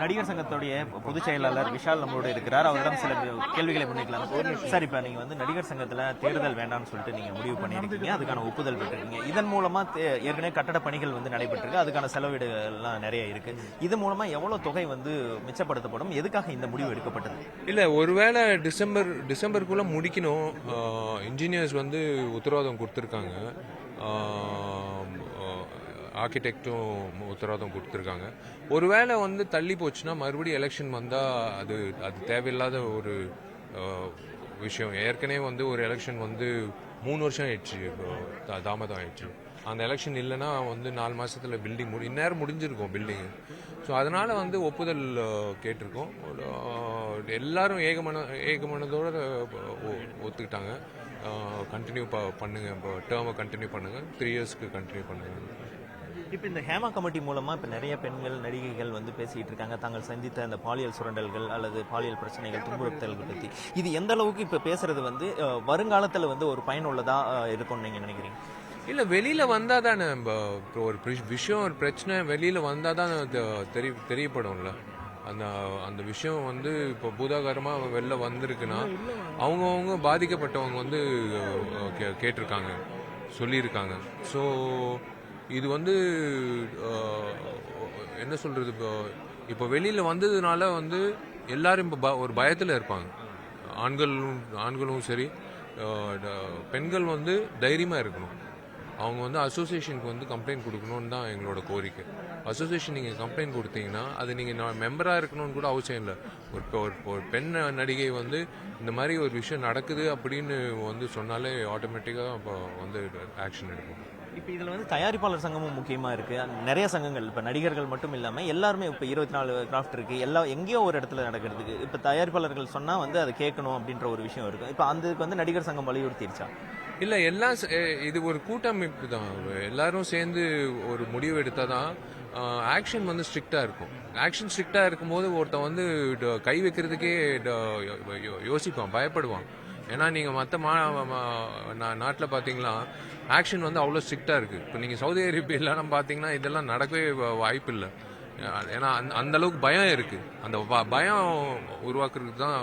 நடிகர் சங்கத்துடைய பொதுச் செயலாளர் விஷால் நம்மளோட இருக்கிறார். அவரிடம் சில கேள்விகளை முன்வைக்கலாம். சார், இப்ப நீங்க வந்து நடிகர் சங்கத்துல தேர்தல் வேண்டாம்னு சொல்லிட்டு நீங்க முடிவு பண்ணிருக்கீங்க, அதுக்கான ஒப்புதல் பெற்றிருக்கீங்க. இதன் மூலமா ஏற்கனவே கட்டட பணிகள் வந்து நடைபெற்றிருக்கு, அதுக்கான செலவீடுகள்லாம் நிறைய இருக்கு. இது மூலமா எவ்வளவு தொகை வந்து மிச்சப்படுத்தப்படும், எதுக்காக இந்த முடிவு எடுக்கப்பட்டது? இல்ல, ஒருவேளை டிசம்பருக்குள்ள முடிக்கணும். இன்ஜினியர்ஸ் வந்து உத்தரவாதம் கொடுத்துருக்காங்க, ஆர்கிடெக்டும் உத்தரவாதம் கொடுத்துருக்காங்க. ஒருவேளை வந்து தள்ளி போச்சுன்னா மறுபடியும் எலெக்ஷன் வந்தால் அது தேவையில்லாத ஒரு விஷயம். ஏற்கனவே வந்து ஒரு எலெக்ஷன் வந்து 3 வருஷம் ஆயிடுச்சு, தாமதம் ஆயிடுச்சு. அந்த எலெக்ஷன் இல்லைன்னா வந்து 4 மாசத்துல பில்டிங் இந்நேரம் முடிஞ்சிருக்கும் பில்டிங். ஸோ அதனால வந்து ஒப்புதல் கேட்டிருக்கோம். எல்லாரும் ஏகமனதோட ஒத்துக்கிட்டாங்க. கண்டினியூ பண்ணுங்க, இப்போ டேர்மை கண்டினியூ பண்ணுங்க, 3 இயர்ஸ்க்கு கண்டினியூ பண்ணுங்க. இப்போ இந்த ஹேமா கமிட்டி மூலமா இப்போ நிறைய பெண்கள் நடிகைகள் வந்து பேசிட்டு இருக்காங்க, தாங்கள் சந்தித்த அந்த பாலியல் சுரண்டல்கள் அல்லது பாலியல் பிரச்சனைகள், துன்புறுத்தல்கள் பற்றி. இது எந்த அளவுக்கு இப்போ பேசுறது வந்து வருங்காலத்தில் வந்து ஒரு பயனுள்ளதா இருக்கும்னு நீங்க நினைக்கிறீங்க? இல்ல, வெளியில வந்தா தானே ஒரு விஷயம், ஒரு பிரச்சனை வெளியில வந்தா தான் தெரியப்படும்ல. அந்த விஷயம் வந்து இப்போ பூதாகாரமா வெளில வந்திருக்குன்னா அவங்கவுங்க பாதிக்கப்பட்டவங்க வந்து கேட்டிருக்காங்க, சொல்லியிருக்காங்க. ஸோ இது வந்து என்ன சொல்றது, இப்போ வெளியில வந்ததுனால வந்து எல்லாரும் இப்போ ஒரு பயத்தில் இருப்பாங்க. ஆண்களும் சரி, பெண்கள் வந்து தைரியமா இருக்கணும். அவங்க வந்து அசோசியேஷனுக்கு வந்து கம்ப்ளைண்ட் கொடுக்கணும்னு தான் எங்களோட கோரிக்கை. அசோசியேஷன் நீங்கள் கம்ப்ளைண்ட் கொடுத்தீங்கன்னா அது நீங்கள் மெம்பராக இருக்கணும்னு கூட அவசியம் இல்லை. ஒரு பெண் நடிகை வந்து இந்த மாதிரி ஒரு விஷயம் நடக்குது அப்படின்னு வந்து சொன்னாலே ஆட்டோமேட்டிக்காக இப்போ வந்து ஆக்ஷன் எடுக்கும். இப்போ இதில் வந்து தயாரிப்பாளர் சங்கமும் முக்கியமாக இருக்குது. நிறைய சங்கங்கள், இப்போ நடிகர்கள் மட்டும் இல்லாமல் எல்லாருமே, இப்போ 24 கிராஃப்ட் இருக்குது, எங்கேயோ ஒரு இடத்துல நடக்கிறதுக்கு இப்போ தயாரிப்பாளர்கள் சொன்னால் வந்து அதை கேட்கணும் அப்படின்ற ஒரு விஷயம் இருக்கும். இப்போ அதுக்கு வந்து நடிகர் சங்கம் வலியுறுத்திருச்சா? இல்லை, எல்லாம் இது ஒரு கூட்டமைப்பு தான். எல்லாரும் சேர்ந்து ஒரு முடிவு எடுத்தால் தான் ஆக்ஷன் வந்து ஸ்ட்ரிக்டாக இருக்கும். ஆக்ஷன் ஸ்ட்ரிக்டாக இருக்கும்போது ஒருத்தன் வந்து கை வைக்கிறதுக்கே யோசிப்பான், பயப்படுவான். ஏன்னா நீங்கள் மற்ற நாட்டில் பார்த்தீங்கன்னா ஆக்ஷன் வந்து அவ்வளோ ஸ்ட்ரிக்டாக இருக்குது. இப்போ நீங்கள் சவுதி அரேபியாலாம் பார்த்தீங்கன்னா இதெல்லாம் நடக்கவே வாய்ப்பு இல்லை. ஏன்னா அந்த அளவுக்கு பயம் இருக்குது. அந்த பயம் உருவாக்குறதுக்கு தான்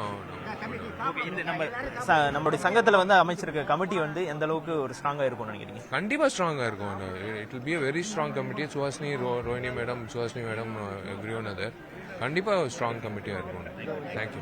நம்மளுடைய சங்கத்தில் வந்து அமைச்சிருக்க கமிட்டி வந்து எந்த அளவுக்கு ஒரு ஸ்ட்ராங்காக இருக்கும்னு நினைக்கிறீங்க? கண்டிப்பாக ஸ்ட்ராங்காக இருக்கும். It will be a very strong committee. Suhasini, Rohini madam, every one other கண்டிப்பாக ஸ்ட்ராங் கமிட்டியாக இருக்கும். தேங்க்யூ.